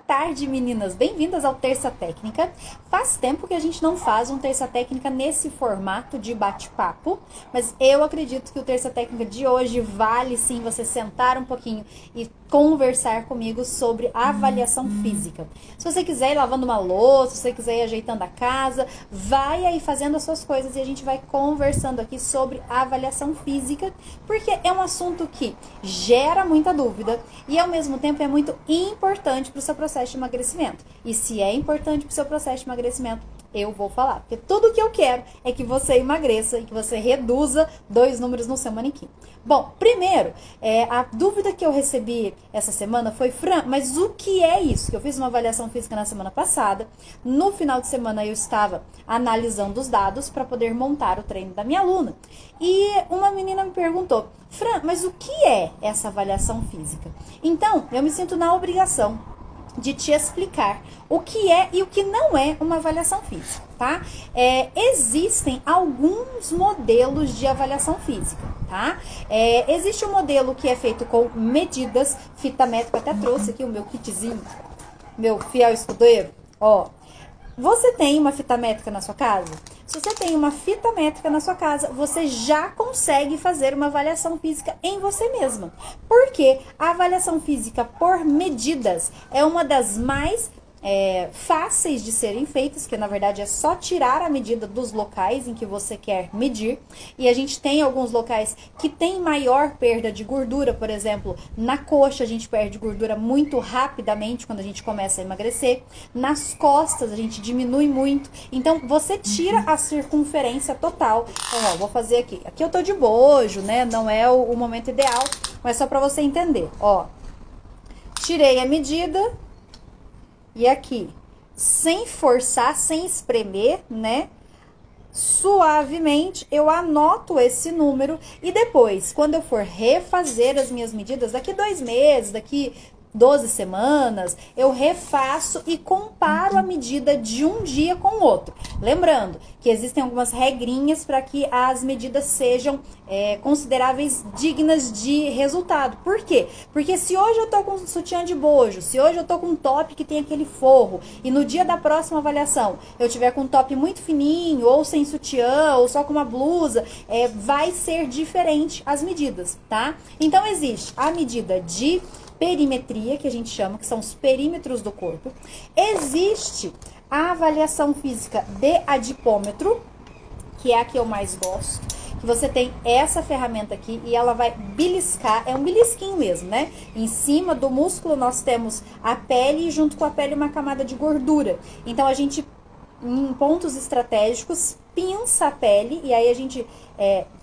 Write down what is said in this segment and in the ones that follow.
tarde, meninas! Bem-vindas ao Terça Técnica. Faz tempo que a gente não faz um Terça Técnica nesse formato de bate-papo, mas eu acredito que o Terça Técnica de hoje vale sim você sentar um pouquinho e conversar comigo sobre avaliação física. Se você quiser ir lavando uma louça, se você quiser ir ajeitando a casa, vai aí fazendo as suas coisas e a gente vai conversando aqui sobre avaliação física, porque é um assunto que gera muita dúvida e ao mesmo tempo é muito importante para o seu processo de emagrecimento. E se é importante para o seu processo de emagrecimento, eu vou falar, porque tudo que eu quero é que você emagreça e que você reduza 2 números no seu manequim. Bom, primeiro, a dúvida que eu recebi essa semana foi: Fran, mas o que é isso? Que eu fiz uma avaliação física na semana passada, no final de semana eu estava analisando os dados para poder montar o treino da minha aluna. E uma menina me perguntou: Fran, mas o que é essa avaliação física? Então, eu me sinto na obrigação de te explicar o que é e o que não é uma avaliação física, tá? Existem alguns modelos de avaliação física, tá? Existe um modelo que é feito com medidas, fita métrica, até trouxe aqui o meu kitzinho, meu fiel escudeiro, ó. Você tem uma fita métrica na sua casa? Se você tem uma fita métrica na sua casa, você já consegue fazer uma avaliação física em você mesma. Porque a avaliação física por medidas é uma das mais fáceis de serem feitas, que na verdade é só tirar a medida dos locais em que você quer medir. E a gente tem alguns locais que tem maior perda de gordura, por exemplo, na coxa a gente perde gordura muito rapidamente quando a gente começa a emagrecer. Nas costas a gente diminui muito. Então você tira a circunferência total. Então, ó, vou fazer aqui. Aqui eu tô de bojo, né? Não é o momento ideal, mas só para você entender. Ó, tirei a medida. E aqui, sem forçar, sem espremer, né? Suavemente, eu anoto esse número e depois, quando eu for refazer as minhas medidas, daqui 2 meses, daqui 12 semanas, eu refaço e comparo a medida de um dia com o outro. Lembrando que existem algumas regrinhas para que as medidas sejam consideráveis, dignas de resultado. Por quê? Porque se hoje eu tô com um sutiã de bojo, se hoje eu tô com um top que tem aquele forro, e no dia da próxima avaliação eu tiver com um top muito fininho, ou sem sutiã, ou só com uma blusa, vai ser diferente as medidas, tá? Então existe a medida de perimetria, que a gente chama, que são os perímetros do corpo. Existe a avaliação física de adipômetro, que é a que eu mais gosto, que você tem essa ferramenta aqui e ela vai beliscar, é um belisquinho mesmo, né? Em cima do músculo nós temos a pele e junto com a pele uma camada de gordura. Então a gente, em pontos estratégicos, pinça a pele e aí a gente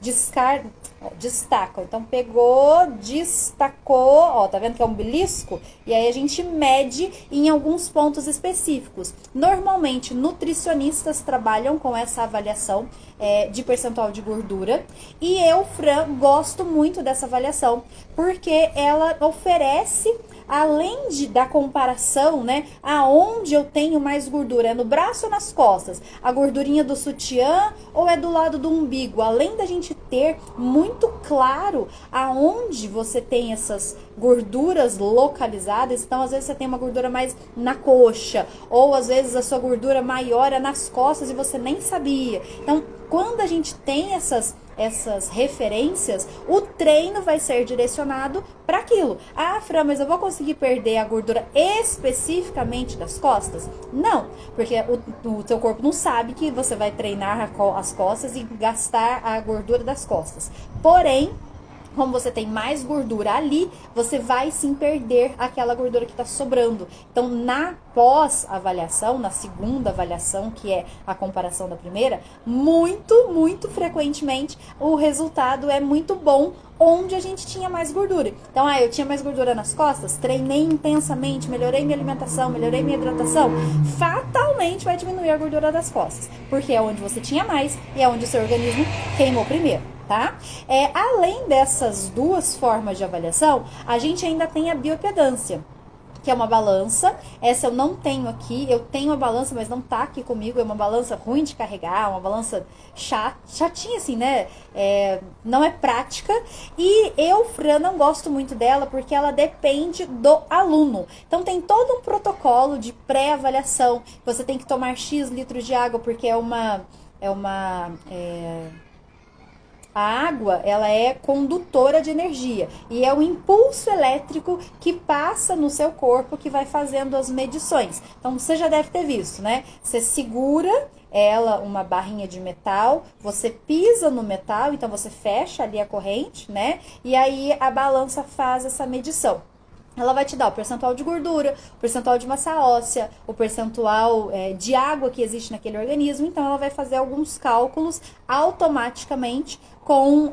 destaca. Então pegou, destacou, ó, tá vendo que é um belisco? E aí a gente mede em alguns pontos específicos. Normalmente nutricionistas trabalham com essa avaliação de percentual de gordura. E eu, Fran, gosto muito dessa avaliação porque ela oferece, além da comparação, né, aonde eu tenho mais gordura, é no braço ou nas costas? A gordurinha do sutiã ou é do lado do umbigo? Além da gente ter muito claro aonde você tem essas gorduras localizadas, então às vezes você tem uma gordura mais na coxa, ou às vezes a sua gordura maior é nas costas e você nem sabia. Então, quando a gente tem essas referências, o treino vai ser direcionado para aquilo. Ah, Fran, mas eu vou conseguir perder a gordura especificamente das costas? Não, porque o seu corpo não sabe que você vai treinar as costas e gastar a gordura das costas. Porém, como você tem mais gordura ali, você vai sim perder aquela gordura que está sobrando. Então, na pós-avaliação, na segunda avaliação, que é a comparação da primeira, muito frequentemente o resultado é muito bom onde a gente tinha mais gordura. Então, eu tinha mais gordura nas costas, treinei intensamente, melhorei minha alimentação, melhorei minha hidratação, fatalmente vai diminuir a gordura das costas, porque é onde você tinha mais e é onde o seu organismo queimou primeiro. Tá? Além dessas duas formas de avaliação, a gente ainda tem a bioimpedância. que é uma balança. Essa eu não tenho aqui, eu tenho a balança, mas não tá aqui comigo, é uma balança ruim de carregar, uma balança chatinha assim, né? Não é prática. E eu, Fran, não gosto muito dela porque ela depende do aluno. Então tem todo um protocolo de pré-avaliação, você tem que tomar X litros de água, porque a água, ela é condutora de energia e é o impulso elétrico que passa no seu corpo que vai fazendo as medições. Então, você já deve ter visto, né? Você segura ela, uma barrinha de metal, você pisa no metal, então você fecha ali a corrente, né? E aí a balança faz essa medição. Ela vai te dar o percentual de gordura, o percentual de massa óssea, o percentual de água que existe naquele organismo. Então, ela vai fazer alguns cálculos automaticamente com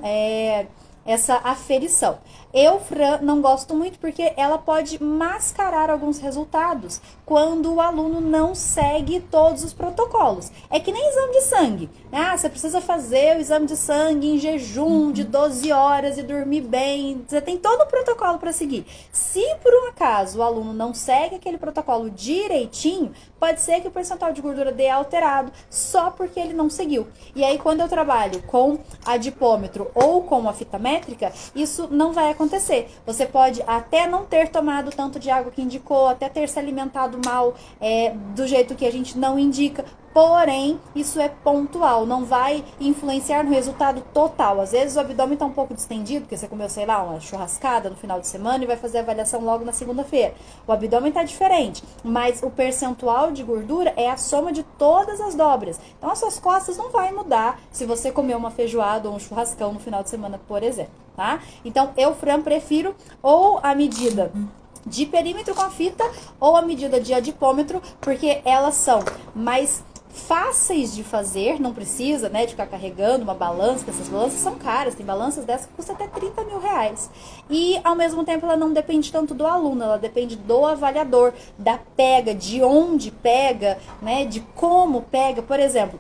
essa aferição. Eu, Fran, não gosto muito porque ela pode mascarar alguns resultados quando o aluno não segue todos os protocolos. É que nem exame de sangue. Ah, você precisa fazer o exame de sangue em jejum de 12 horas e dormir bem. Você tem todo o protocolo para seguir. Se por um acaso o aluno não segue aquele protocolo direitinho, pode ser que o percentual de gordura dê alterado só porque ele não seguiu. E aí, quando eu trabalho com adipômetro ou com a fita métrica, isso não vai acontecer. Você pode até não ter tomado tanto de água que indicou, até ter se alimentado mal do jeito que a gente não indica. Porém, isso é pontual, não vai influenciar no resultado total. Às vezes o abdômen está um pouco distendido, porque você comeu, sei lá, uma churrascada no final de semana e vai fazer a avaliação logo na segunda-feira. O abdômen está diferente, mas o percentual de gordura é a soma de todas as dobras. Então, as suas costas não vai mudar se você comer uma feijoada ou um churrascão no final de semana, por exemplo, tá? Então, eu, Fran, prefiro ou a medida de perímetro com a fita ou a medida de adipômetro, porque elas são mais fáceis de fazer, não precisa, né, de ficar carregando uma balança, porque essas balanças são caras, tem balanças dessas que custam até 30 mil reais. E, ao mesmo tempo, ela não depende tanto do aluno, ela depende do avaliador, da pega, de onde pega, né, de como pega. Por exemplo,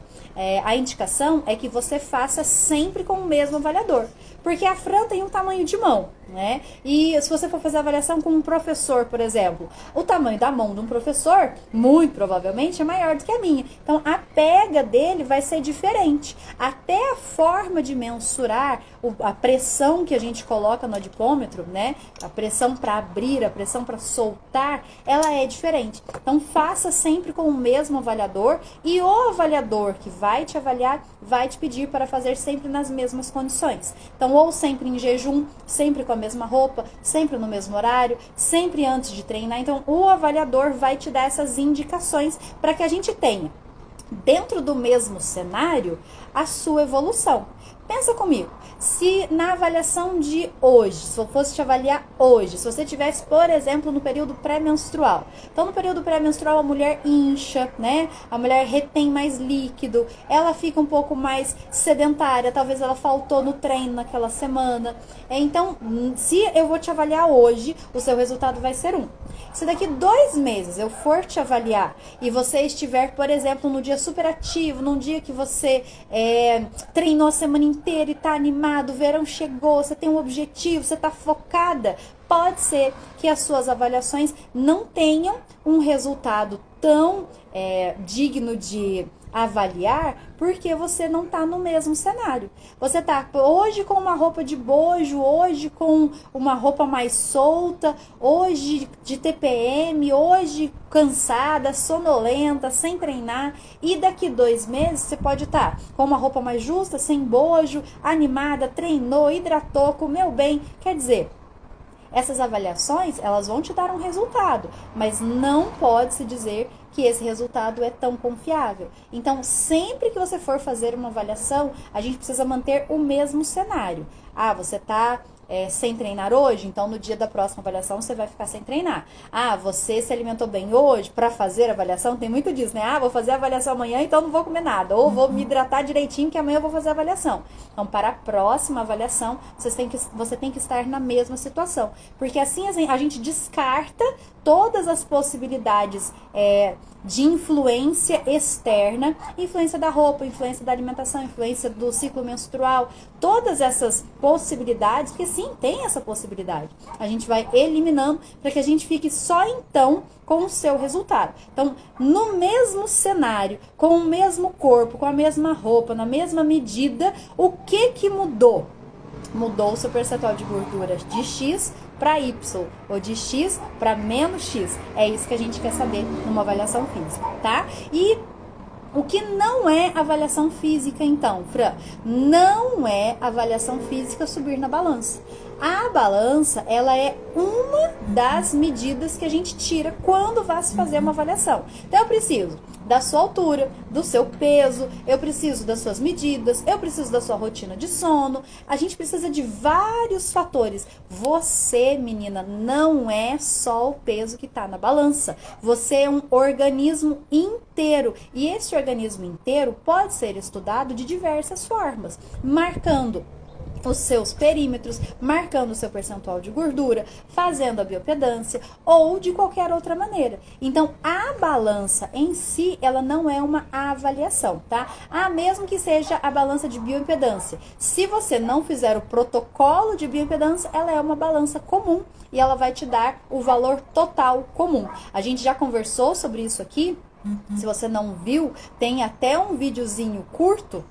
a indicação é que você faça sempre com o mesmo avaliador, porque a Fran tem um tamanho de mão, né? E se você for fazer a avaliação com um professor, por exemplo, o tamanho da mão de um professor, muito provavelmente, é maior do que a minha. Então, a pega dele vai ser diferente. Até a forma de mensurar a pressão que a gente coloca no adipômetro, né? A pressão para abrir, a pressão para soltar, ela é diferente. Então, faça sempre com o mesmo avaliador e o avaliador que vai te avaliar vai te pedir para fazer sempre nas mesmas condições. Então, ou sempre em jejum, sempre com a mesma roupa, sempre no mesmo horário, sempre antes de treinar. Então, o avaliador vai te dar essas indicações para que a gente tenha, dentro do mesmo cenário, a sua evolução. Pensa comigo, se na avaliação de hoje, se eu fosse te avaliar hoje, se você tivesse, por exemplo, no período pré-menstrual. Então, no período pré-menstrual, a mulher incha, né? A mulher retém mais líquido, ela fica um pouco mais sedentária, talvez ela faltou no treino naquela semana. Então, se eu vou te avaliar hoje, o seu resultado vai ser 1. Se daqui 2 meses eu for te avaliar e você estiver, por exemplo, no dia super ativo, num dia que você treinou a semana inteira e tá animado, o verão chegou, você tem um objetivo, você tá focada, pode ser que as suas avaliações não tenham um resultado tão digno de avaliar, porque você não tá no mesmo cenário. Você tá hoje com uma roupa de bojo, hoje com uma roupa mais solta, hoje de TPM, hoje cansada, sonolenta, sem treinar, e daqui 2 meses você pode estar com uma roupa mais justa, sem bojo, animada, treinou, hidratou, comeu bem. Quer dizer, essas avaliações, elas vão te dar um resultado, mas não pode se dizer que esse resultado é tão confiável. Então, sempre que você for fazer uma avaliação, a gente precisa manter o mesmo cenário. Ah, você está sem treinar hoje, então no dia da próxima avaliação você vai ficar sem treinar. Ah, você se alimentou bem hoje para fazer a avaliação? Tem muito disso, né? Ah, vou fazer a avaliação amanhã, então não vou comer nada. Ou vou me hidratar direitinho, que amanhã eu vou fazer a avaliação. Então, para a próxima avaliação, você tem que estar na mesma situação. Porque assim a gente descarta todas as possibilidades de influência externa, influência da roupa, influência da alimentação, influência do ciclo menstrual, todas essas possibilidades, porque sim, tem essa possibilidade. A gente vai eliminando para que a gente fique só então com o seu resultado. Então, no mesmo cenário, com o mesmo corpo, com a mesma roupa, na mesma medida, o que mudou? Mudou o seu percentual de gordura de X para Y, ou de X para menos X. É isso que a gente quer saber numa avaliação física, tá? E o que não é avaliação física, então, Fran? Não é avaliação física subir na balança. A balança, ela é uma das medidas que a gente tira quando vai se fazer uma avaliação. Então, eu preciso da sua altura, do seu peso, eu preciso das suas medidas, eu preciso da sua rotina de sono. A gente precisa de vários fatores. Você, menina, não é só o peso que está na balança. Você é um organismo inteiro. E esse organismo inteiro pode ser estudado de diversas formas, marcando os seus perímetros, marcando o seu percentual de gordura, fazendo a biopedância ou de qualquer outra maneira. Então, a balança em si, ela não é uma avaliação, tá? Mesmo que seja a balança de bioimpedância. Se você não fizer o protocolo de bioimpedância, ela é uma balança comum e ela vai te dar o valor total comum. A gente já conversou sobre isso aqui. Se você não viu, tem até um videozinho curto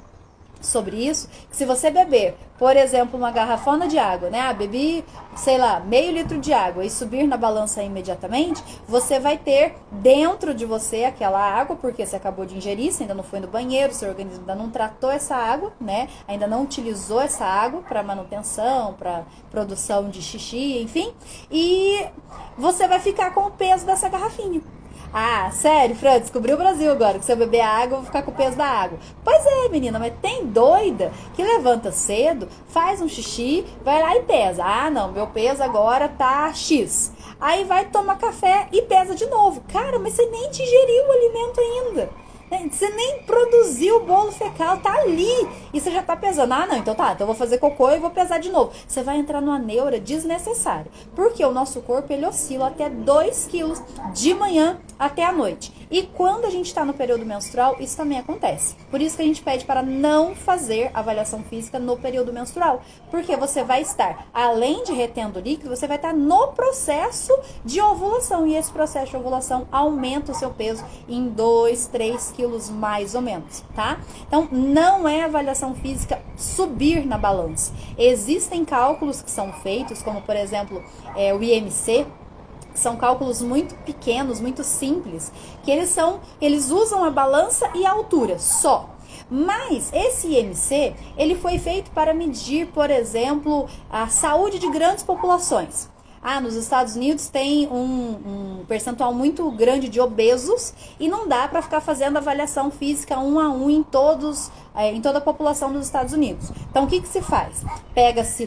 sobre isso, que se você beber, por exemplo, uma garrafona de água, né? Bebi, sei lá, meio litro de água e subir na balança imediatamente, você vai ter dentro de você aquela água, porque você acabou de ingerir, você ainda não foi no banheiro, seu organismo ainda não tratou essa água, né? Ainda não utilizou essa água para manutenção, para produção de xixi, enfim, e você vai ficar com o peso dessa garrafinha. Sério, Fran, descobriu o Brasil agora, que se eu beber água, eu vou ficar com o peso da água. Pois é, menina, mas tem doida que levanta cedo, faz um xixi, vai lá e pesa. Não, meu peso agora tá X. Aí vai tomar café e pesa de novo. Cara, mas você nem digeriu o alimento ainda. Você nem produziu o bolo fecal, tá ali. E você já tá pesando. Não, então tá, então eu vou fazer cocô e vou pesar de novo. Você vai entrar numa neura desnecessária. Porque o nosso corpo, ele oscila até 2 quilos de manhã até a noite. E quando a gente tá no período menstrual, isso também acontece. Por isso que a gente pede para não fazer avaliação física no período menstrual. Porque você vai estar, além de retendo líquido, você vai estar no processo de ovulação. E esse processo de ovulação aumenta o seu peso em 2, 3 quilos mais ou menos, tá? Então, não é avaliação física subir na balança. Existem cálculos que são feitos, como por exemplo, o IMC, são cálculos muito pequenos, muito simples, que eles usam a balança e a altura só. Mas esse IMC, ele foi feito para medir, por exemplo, a saúde de grandes populações. Nos Estados Unidos tem um percentual muito grande de obesos e não dá para ficar fazendo avaliação física 1 a 1 em toda a população dos Estados Unidos. Então, o que se faz? Pega-se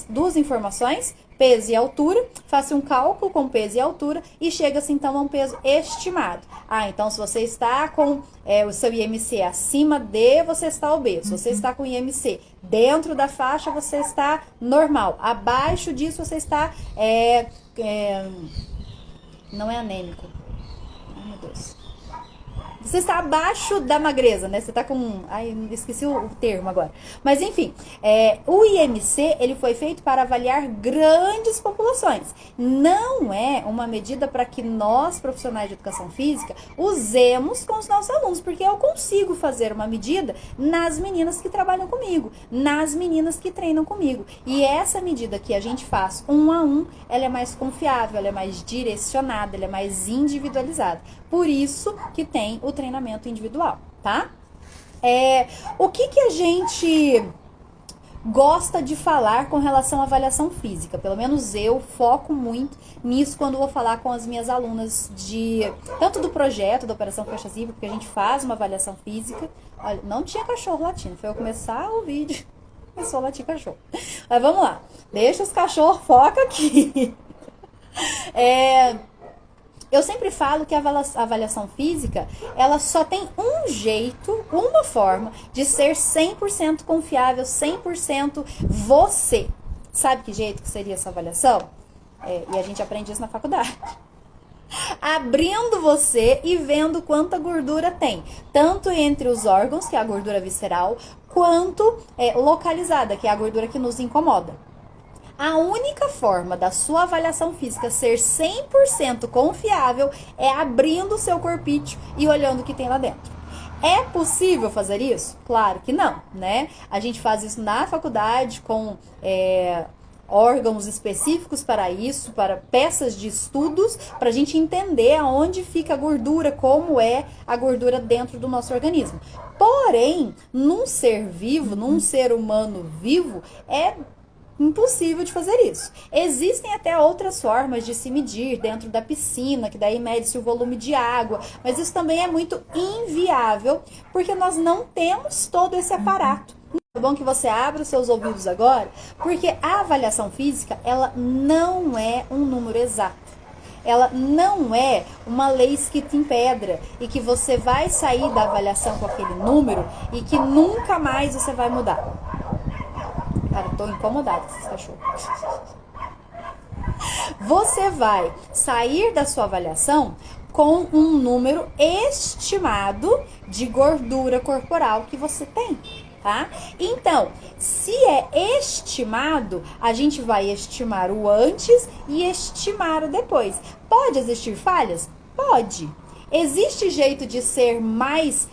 duas informações, peso e altura, faça um cálculo com peso e altura e chega-se então a um peso estimado. Então se você está com o seu IMC acima de, você está obeso. Se você está com IMC dentro da faixa, você está normal. Abaixo disso, você está não é anêmico. Ai, meu Deus. Você está abaixo da magreza, né? Você está com... esqueci o termo agora. Mas, enfim, o IMC, ele foi feito para avaliar grandes populações. Não é uma medida para que nós, profissionais de educação física, usemos com os nossos alunos. Porque eu consigo fazer uma medida nas meninas que trabalham comigo, nas meninas que treinam comigo. E essa medida que a gente faz 1 a 1, ela é mais confiável, ela é mais direcionada, ela é mais individualizada. Por isso que tem o treinamento individual, tá? O que a gente gosta de falar com relação à avaliação física? Pelo menos eu foco muito nisso quando vou falar com as minhas alunas tanto do projeto da Operação Faixa Livre, porque a gente faz uma avaliação física. Olha, não tinha cachorro latindo, foi eu começar o vídeo, começou a latir cachorro. Mas vamos lá, deixa os cachorros, foca aqui. Eu sempre falo que a avaliação física, ela só tem um jeito, uma forma de ser 100% confiável, 100% você. Sabe que jeito que seria essa avaliação? E a gente aprende isso na faculdade. abrindo você e vendo quanta gordura tem, tanto entre os órgãos, que é a gordura visceral, quanto localizada, que é a gordura que nos incomoda. A única forma da sua avaliação física ser 100% confiável é abrindo o seu corpício e olhando o que tem lá dentro. É possível fazer isso? Claro que não, né? A gente faz isso na faculdade com órgãos específicos para isso, para peças de estudos, para a gente entender aonde fica a gordura, como é a gordura dentro do nosso organismo. Porém, num ser vivo, num ser humano vivo, é impossível de fazer isso. Existem até outras formas de se medir dentro da piscina, que daí mede-se o volume de água, mas isso também é muito inviável, porque nós não temos todo esse aparato. É bom que você abra os seus ouvidos agora, porque a avaliação física, ela não é um número exato. Ela não é uma lei escrita em pedra e que você vai sair da avaliação com aquele número e que nunca mais você vai mudar. Cara, tô incomodada com esse cachorro. Você vai sair da sua avaliação com um número estimado de gordura corporal que você tem, tá? Então, se é estimado, a gente vai estimar o antes e estimar o depois. Pode existir falhas? Pode. Existe jeito de ser mais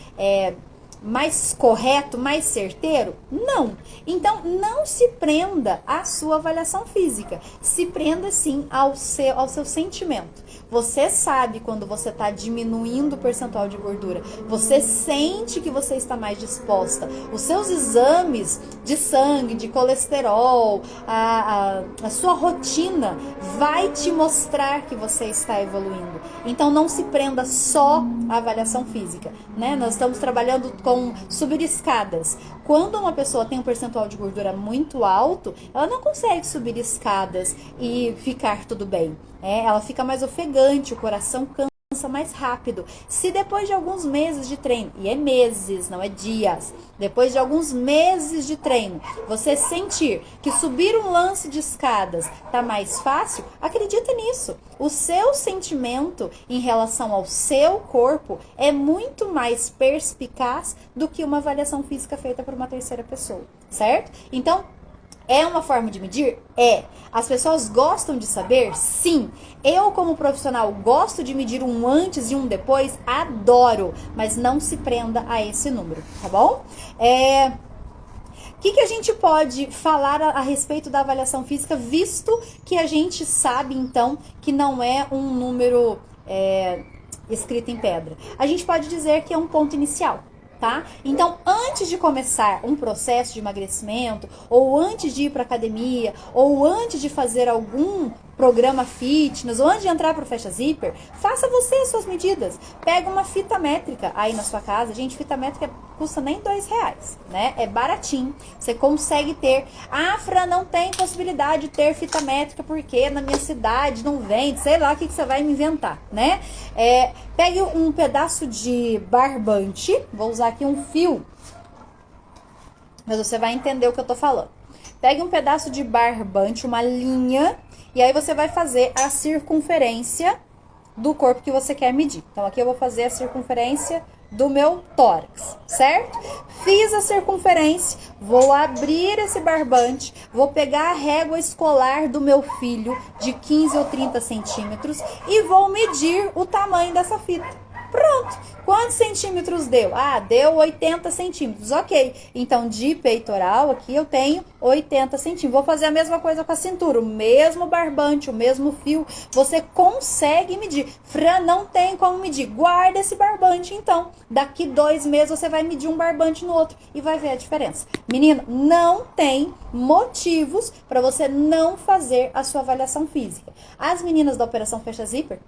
correto, mais certeiro? Não. Então, não se prenda à sua avaliação física. Se prenda, sim, ao seu sentimento. Você sabe quando você está diminuindo o percentual de gordura. Você sente que você está mais disposta. Os seus exames de sangue, de colesterol, a sua rotina vai te mostrar que você está evoluindo. Então, não se prenda só à avaliação física, né? Nós estamos trabalhando com subir escadas. Quando uma pessoa tem um percentual de gordura muito alto, ela não consegue subir escadas e ficar tudo bem. Ela fica mais ofegante, o coração cansa mais rápido. Se depois de alguns meses de treino, e é meses, não é dias, depois de alguns meses de treino, você sentir que subir um lance de escadas tá mais fácil, acredita nisso. O seu sentimento em relação ao seu corpo é muito mais perspicaz do que uma avaliação física feita por uma terceira pessoa, certo? Então, é uma forma de medir? É. As pessoas gostam de saber? Sim. Eu, como profissional, gosto de medir um antes e um depois? Adoro. Mas não se prenda a esse número, tá bom? O que a gente pode falar a respeito da avaliação física, visto que a gente sabe, então, que não é um número escrito em pedra? A gente pode dizer que é um ponto inicial. Tá? Então, antes de começar um processo de emagrecimento, ou antes de ir para academia, ou antes de fazer algum programa fitness, ou antes de entrar para o Fecha Zíper, faça você as suas medidas. Pega uma fita métrica aí na sua casa. Gente, fita métrica custa nem R$2, né? É baratinho. Você consegue ter. Ah, Fran, não tem possibilidade de ter fita métrica porque na minha cidade não vende. Sei lá o que você vai me inventar, né? Pegue um pedaço de barbante. Vou usar aqui um fio, mas você vai entender o que eu tô falando. Pegue um pedaço de barbante, uma linha, e aí você vai fazer a circunferência do corpo que você quer medir. Então, aqui eu vou fazer a circunferência do meu tórax, certo? Fiz a circunferência, vou abrir esse barbante, vou pegar a régua escolar do meu filho de 15 ou 30 centímetros e vou medir o tamanho dessa fita. Pronto. Quantos centímetros deu? Ah, deu 80 centímetros. Ok. Então, de peitoral, aqui eu tenho 80 centímetros. Vou fazer a mesma coisa com a cintura. O mesmo barbante, o mesmo fio. Você consegue medir. Fran, não tem como medir. Guarda esse barbante, então. Daqui 2 meses, você vai medir um barbante no outro e vai ver a diferença. Menino, não tem motivos para você não fazer a sua avaliação física. As meninas da Operação Fecha Zíper,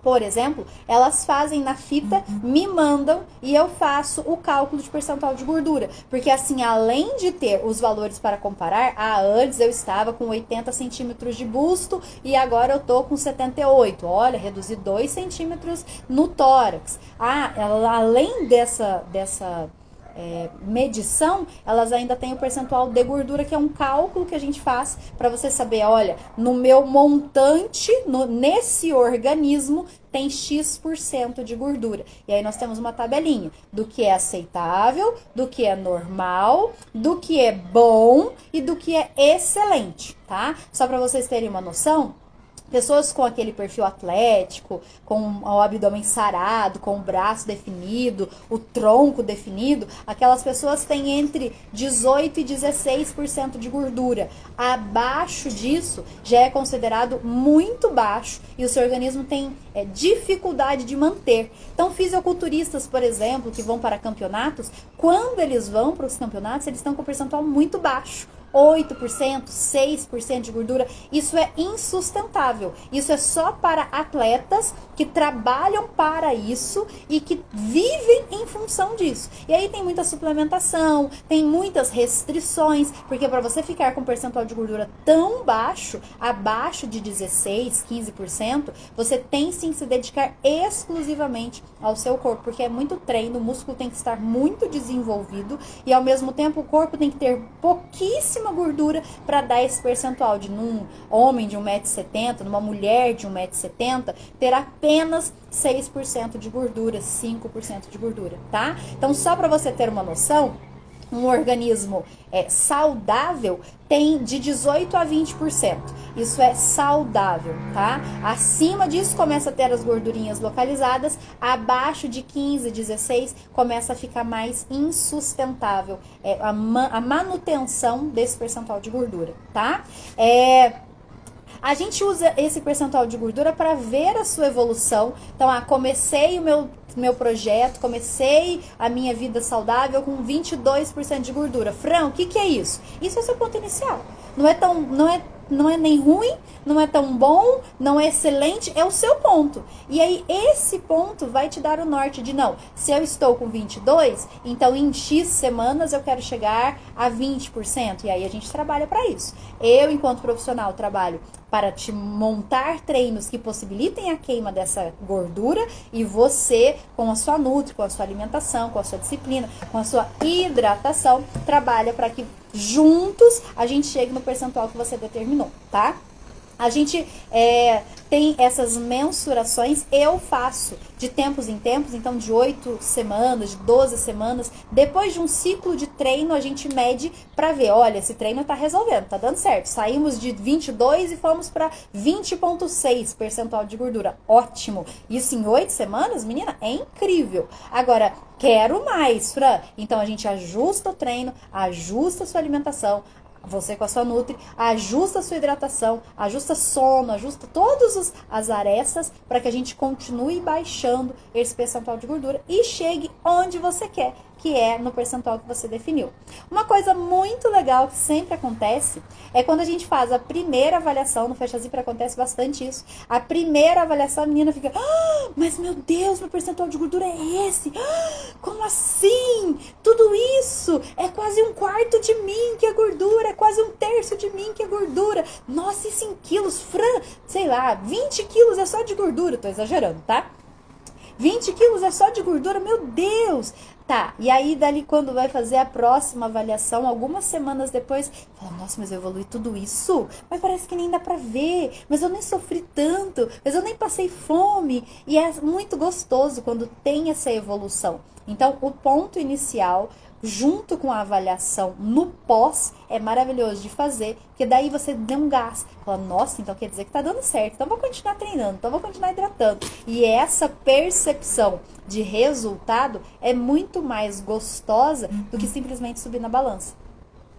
por exemplo, elas fazem na fita, me mandam e eu faço o cálculo de percentual de gordura. Porque assim, além de ter os valores para comparar, antes eu estava com 80 centímetros de busto e agora eu tô com 78. Olha, reduzi 2 centímetros no tórax. Além dessa medição, elas ainda têm o percentual de gordura, que é um cálculo que a gente faz para você saber, olha, no meu montante, nesse organismo, tem X% de gordura. E aí nós temos uma tabelinha do que é aceitável, do que é normal, do que é bom e do que é excelente, tá? Só para vocês terem uma noção, pessoas com aquele perfil atlético, com o abdômen sarado, com o braço definido, o tronco definido, aquelas pessoas têm entre 18% e 16% de gordura. Abaixo disso já é considerado muito baixo e o seu organismo tem dificuldade de manter. Então, fisiculturistas, por exemplo, que vão para campeonatos, quando eles vão para os campeonatos, eles estão com um percentual muito baixo. 8%, 6% de gordura, isso é insustentável. Isso é só para atletas que trabalham para isso e que vivem em função disso. E aí tem muita suplementação, tem muitas restrições, porque para você ficar com um percentual de gordura tão baixo, abaixo de 16, 15%, você tem sim que se dedicar exclusivamente ao seu corpo, porque é muito treino, o músculo tem que estar muito desenvolvido e ao mesmo tempo o corpo tem que ter pouquíssima gordura para dar esse percentual de num homem de 1,70 m, numa mulher de 1,70 m, ter apenas 6% de gordura, 5% de gordura, tá? Então, só para você ter uma noção, um organismo saudável tem de 18% a 20%. Isso é saudável, tá? Acima disso começa a ter as gordurinhas localizadas, abaixo de 15, 16 começa a ficar mais insustentável a manutenção desse percentual de gordura, tá? A gente usa esse percentual de gordura para ver a sua evolução. Então, comecei o meu projeto, comecei a minha vida saudável com 22% de gordura. Fran, o que é isso? Isso é o seu ponto inicial. Não é nem ruim, não é tão bom, não é excelente, é o seu ponto. E aí, esse ponto vai te dar o norte de, não, se eu estou com 22, então em X semanas eu quero chegar a 20%. E aí a gente trabalha para isso. Eu, enquanto profissional, trabalho para te montar treinos que possibilitem a queima dessa gordura e você, com a sua nutri, com a sua alimentação, com a sua disciplina, com a sua hidratação, trabalha para que juntos a gente chegue no percentual que você determinou, tá? A gente tem essas mensurações, eu faço de tempos em tempos, então de 8 semanas, de 12 semanas, depois de um ciclo de treino a gente mede para ver, olha, esse treino tá resolvendo, tá dando certo, saímos de 22 e fomos para 20,6 percentual de gordura, ótimo, isso em 8 semanas, menina, é incrível. Agora, quero mais, Fran, então a gente ajusta o treino, ajusta a sua alimentação, você com a sua nutri, ajusta a sua hidratação, ajusta sono, ajusta todas as arestas para que a gente continue baixando esse percentual de gordura e chegue onde você quer, que é no percentual que você definiu. Uma coisa muito legal que sempre acontece é quando a gente faz a primeira avaliação, no Fecha Zíper acontece bastante isso, a primeira avaliação a menina fica, mas meu Deus, meu percentual de gordura é esse? Como assim? Tudo isso? É quase um quarto de mim que é gordura, é quase um terço de mim que é gordura. Nossa, e 5 quilos, Fran, sei lá, 20 quilos é só de gordura, tô exagerando, tá? 20 quilos é só de gordura, meu Deus! Tá, e aí dali quando vai fazer a próxima avaliação, algumas semanas depois, fala, nossa, mas eu evolui tudo isso? Mas parece que nem dá pra ver, mas eu nem sofri tanto, mas eu nem passei fome. E é muito gostoso quando tem essa evolução. Então, o ponto inicial, junto com a avaliação no pós, é maravilhoso de fazer, porque daí você deu um gás. Fala, nossa, então quer dizer que tá dando certo, então vou continuar treinando, então vou continuar hidratando. E essa percepção de resultado é muito mais gostosa do que simplesmente subir na balança.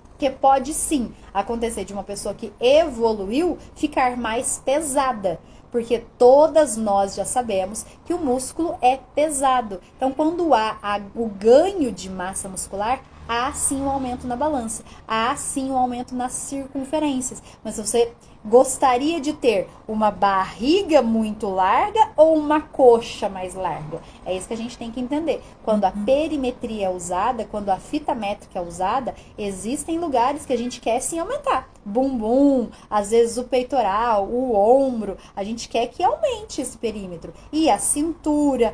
Porque pode sim acontecer de uma pessoa que evoluiu ficar mais pesada. Porque todas nós já sabemos que o músculo é pesado. Então, quando há o ganho de massa muscular, há sim um aumento na balança, há sim um aumento nas circunferências. Mas você gostaria de ter uma barriga muito larga ou uma coxa mais larga? É isso que a gente tem que entender. Quando a perimetria é usada, quando a fita métrica é usada, existem lugares que a gente quer sim aumentar. Bumbum, às vezes o peitoral, o ombro, a gente quer que aumente esse perímetro. E a cintura,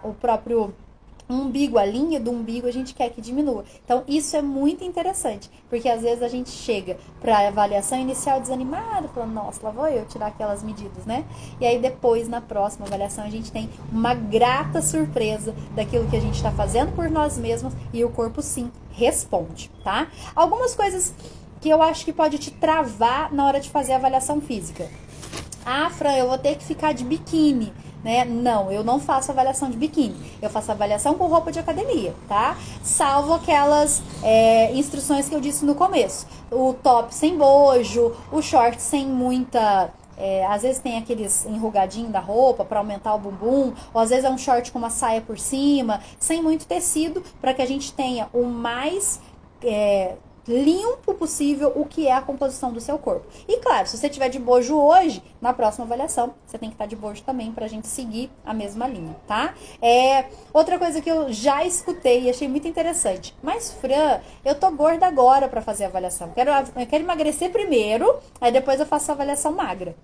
o próprio umbigo, a linha do umbigo a gente quer que diminua. Então isso é muito interessante, porque às vezes a gente chega para avaliação inicial desanimado, falando, nossa, lá vou eu tirar aquelas medidas, né? E aí depois, na próxima avaliação, a gente tem uma grata surpresa daquilo que a gente está fazendo por nós mesmos e o corpo sim responde, tá? Algumas coisas que eu acho que pode te travar na hora de fazer a avaliação física. Ah, Fran, eu vou ter que ficar de biquíni, né? Não, eu não faço avaliação de biquíni. Eu faço avaliação com roupa de academia, tá? Salvo aquelas instruções que eu disse no começo. O top sem bojo, o short sem muita... às vezes tem aqueles enrugadinhos da roupa para aumentar o bumbum, ou às vezes é um short com uma saia por cima, sem muito tecido, para que a gente tenha o mais... limpo possível o que é a composição do seu corpo. E claro, se você tiver de bojo hoje, na próxima avaliação, você tem que estar de bojo também pra gente seguir a mesma linha, tá? Outra coisa que eu já escutei e achei muito interessante. Mas, Fran, eu tô gorda agora pra fazer a avaliação. Eu quero emagrecer primeiro, aí depois eu faço a avaliação magra.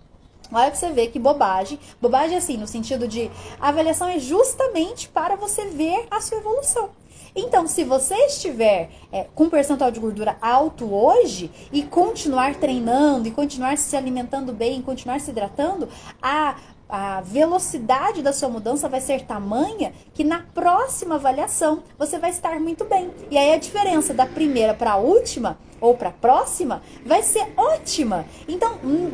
Olha pra você ver que bobagem. Bobagem assim, no sentido de a avaliação é justamente para você ver a sua evolução. Então, se você estiver com um percentual de gordura alto hoje e continuar treinando e continuar se alimentando bem, continuar se hidratando, a velocidade da sua mudança vai ser tamanha que na próxima avaliação você vai estar muito bem. E aí a diferença da primeira para a última ou para a próxima vai ser ótima. Então,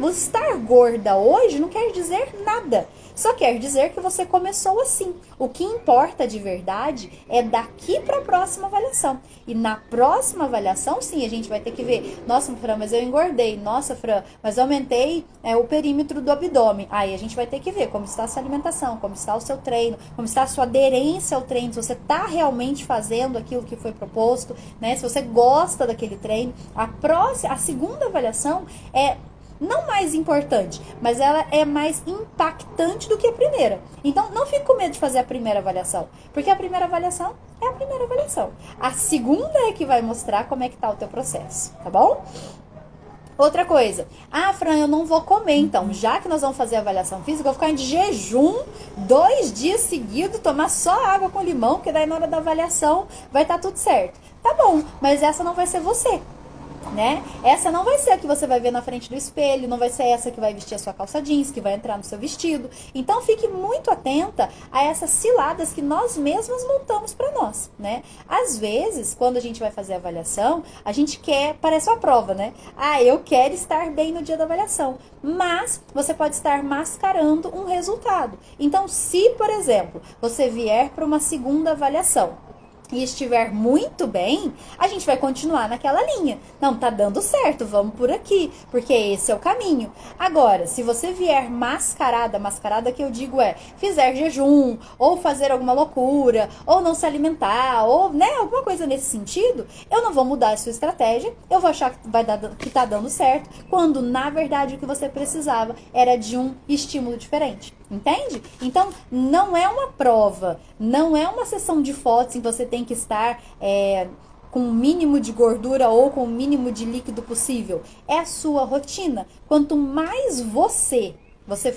estar gorda hoje não quer dizer nada. Só quer dizer que você começou assim. O que importa de verdade é daqui para a próxima avaliação. E na próxima avaliação, sim, a gente vai ter que ver. Nossa, Fran, mas eu engordei. Nossa, Fran, mas eu aumentei o perímetro do abdômen. Aí a gente vai ter que ver como está a sua alimentação, como está o seu treino, como está a sua aderência ao treino. Se você está realmente fazendo aquilo que foi proposto, né? Se você gosta daquele treino. A segunda avaliação é não mais importante, mas ela é mais impactante do que a primeira. Então, não fique com medo de fazer a primeira avaliação, porque a primeira avaliação é a primeira avaliação. A segunda é que vai mostrar como é que tá o teu processo, tá bom? Outra coisa, Fran, eu não vou comer, então, já que nós vamos fazer a avaliação física, eu vou ficar de jejum 2 dias seguidos, tomar só água com limão, porque daí na hora da avaliação vai estar tudo certo. Tá bom, mas essa não vai ser você. Né? Essa não vai ser a que você vai ver na frente do espelho, não vai ser essa que vai vestir a sua calça jeans, que vai entrar no seu vestido. Então fique muito atenta a essas ciladas que nós mesmas montamos para nós, né? Às vezes, quando a gente vai fazer a avaliação, a gente quer, parece uma prova, né? Eu quero estar bem no dia da avaliação, mas você pode estar mascarando um resultado. Então, se, por exemplo, você vier para uma segunda avaliação, e estiver muito bem, a gente vai continuar naquela linha. Não, tá dando certo, vamos por aqui, porque esse é o caminho. Agora, se você vier mascarada que eu digo fizer jejum, ou fazer alguma loucura, ou não se alimentar, ou, né, alguma coisa nesse sentido, eu não vou mudar a sua estratégia, eu vou achar que tá dando certo, quando, na verdade, o que você precisava era de um estímulo diferente. Entende? Então, não é uma prova, não é uma sessão de fotos em que você tem que estar com o mínimo de gordura ou com o mínimo de líquido possível. É a sua rotina. Quanto mais você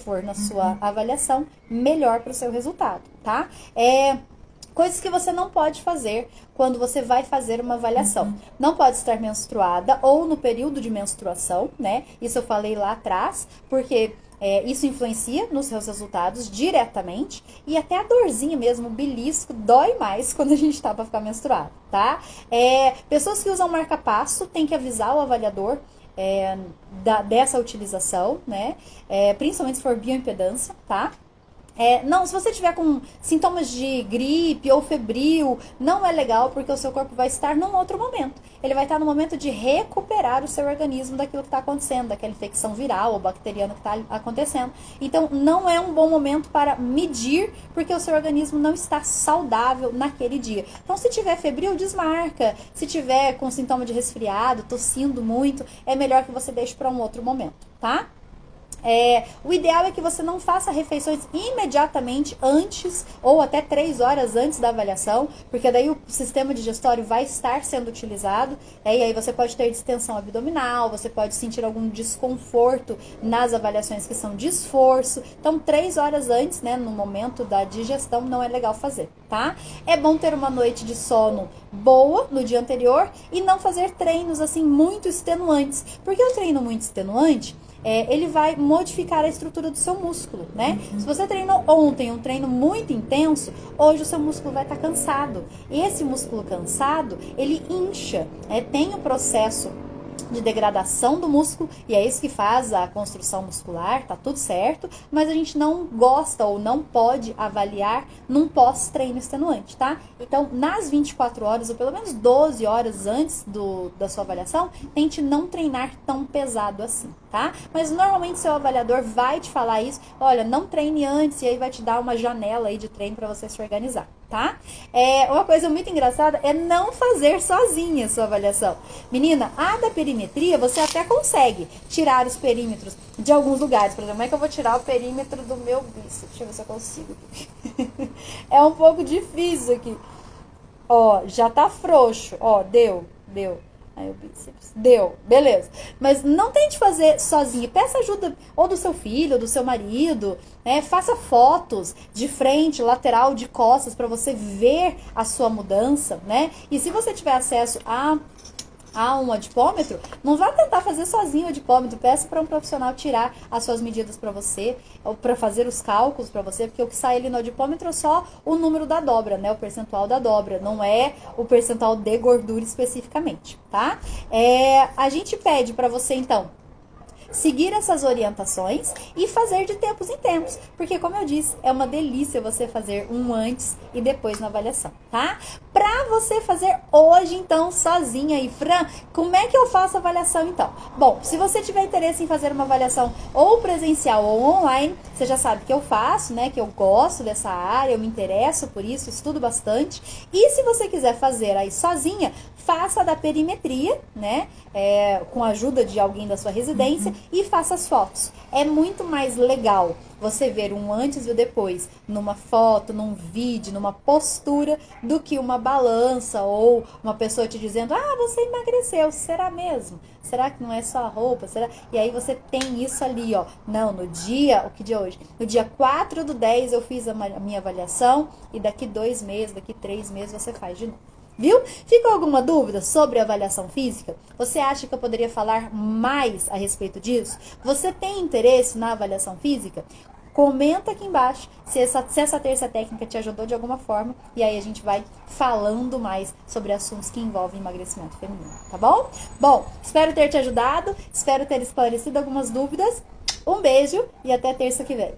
for na sua avaliação, melhor para o seu resultado, tá? Coisas que você não pode fazer quando você vai fazer uma avaliação. Não pode estar menstruada ou no período de menstruação, né? Isso eu falei lá atrás, porque isso influencia nos seus resultados diretamente, e até a dorzinha mesmo, o belisco, dói mais quando a gente tá pra ficar menstruado, tá? Pessoas que usam marca-passo tem que avisar o avaliador dessa utilização, né? Principalmente se for bioimpedância, tá? Não, se você tiver com sintomas de gripe ou febril, não é legal, porque o seu corpo vai estar num outro momento. Ele vai estar no momento de recuperar o seu organismo daquilo que está acontecendo, daquela infecção viral ou bacteriana que está acontecendo. Então, não é um bom momento para medir, porque o seu organismo não está saudável naquele dia. Então, se tiver febril, desmarca. Se tiver com sintoma de resfriado, tossindo muito, é melhor que você deixe para um outro momento, tá? O ideal é que você não faça refeições imediatamente antes ou até 3 horas antes da avaliação, porque daí o sistema digestório vai estar sendo utilizado, e aí você pode ter distensão abdominal, você pode sentir algum desconforto nas avaliações que são de esforço. Então, 3 horas antes, né, no momento da digestão, não é legal fazer, tá? É bom ter uma noite de sono boa no dia anterior e não fazer treinos assim muito extenuantes, porque o treino muito extenuante ele vai modificar a estrutura do seu músculo, né? Se você treinou ontem um treino muito intenso, hoje o seu músculo vai estar cansado. E esse músculo cansado, ele incha, tem o processo de degradação do músculo, e é isso que faz a construção muscular, tá tudo certo, mas a gente não gosta ou não pode avaliar num pós-treino extenuante, tá? Então, nas 24 horas, ou pelo menos 12 horas antes da sua avaliação, tente não treinar tão pesado assim, tá? Mas normalmente seu avaliador vai te falar isso, olha, não treine antes, e aí vai te dar uma janela aí de treino para você se organizar, tá? Uma coisa muito engraçada é não fazer sozinha a sua avaliação. Menina, a da perimetria você até consegue tirar os perímetros de alguns lugares. Por exemplo, como é que eu vou tirar o perímetro do meu bíceps? Deixa eu ver se eu consigo. É um pouco difícil aqui. Ó, já tá frouxo. Ó, deu. Aí o bíceps. Deu, beleza. Mas não tente fazer sozinha. Peça ajuda ou do seu filho, ou do seu marido, né? Faça fotos de frente, lateral, de costas, para você ver a sua mudança, né? E se você tiver acesso a um adipômetro, não vá tentar fazer sozinho o adipômetro, peça para um profissional tirar as suas medidas para você, ou para fazer os cálculos para você, porque o que sai ali no adipômetro é só o número da dobra, né, o percentual da dobra, não é o percentual de gordura especificamente, tá? A gente pede para você, então, seguir essas orientações e fazer de tempos em tempos, porque como eu disse, é uma delícia você fazer um antes e depois na avaliação, tá? Pra você fazer hoje, então, sozinha aí, Fran, como é que eu faço a avaliação, então? Bom, se você tiver interesse em fazer uma avaliação ou presencial ou online, você já sabe que eu faço, né, que eu gosto dessa área, eu me interesso por isso, estudo bastante, e se você quiser fazer aí sozinha, faça da perimetria, né, com a ajuda de alguém da sua residência, e faça as fotos. É muito mais legal você ver um antes e o depois numa foto, num vídeo, numa postura, do que uma balança ou uma pessoa te dizendo, você emagreceu, será mesmo? Será que não é só a roupa? Será? E aí você tem isso ali, ó. Não, o que dia é hoje? No dia 4/10 eu fiz a minha avaliação e daqui 2 meses, daqui 3 meses você faz de novo. Viu? Ficou alguma dúvida sobre a avaliação física? Você acha que eu poderia falar mais a respeito disso? Você tem interesse na avaliação física? Comenta aqui embaixo se essa terça técnica te ajudou de alguma forma. E aí a gente vai falando mais sobre assuntos que envolvem emagrecimento feminino, tá bom? Bom, espero ter te ajudado, espero ter esclarecido algumas dúvidas. Um beijo e até terça que vem.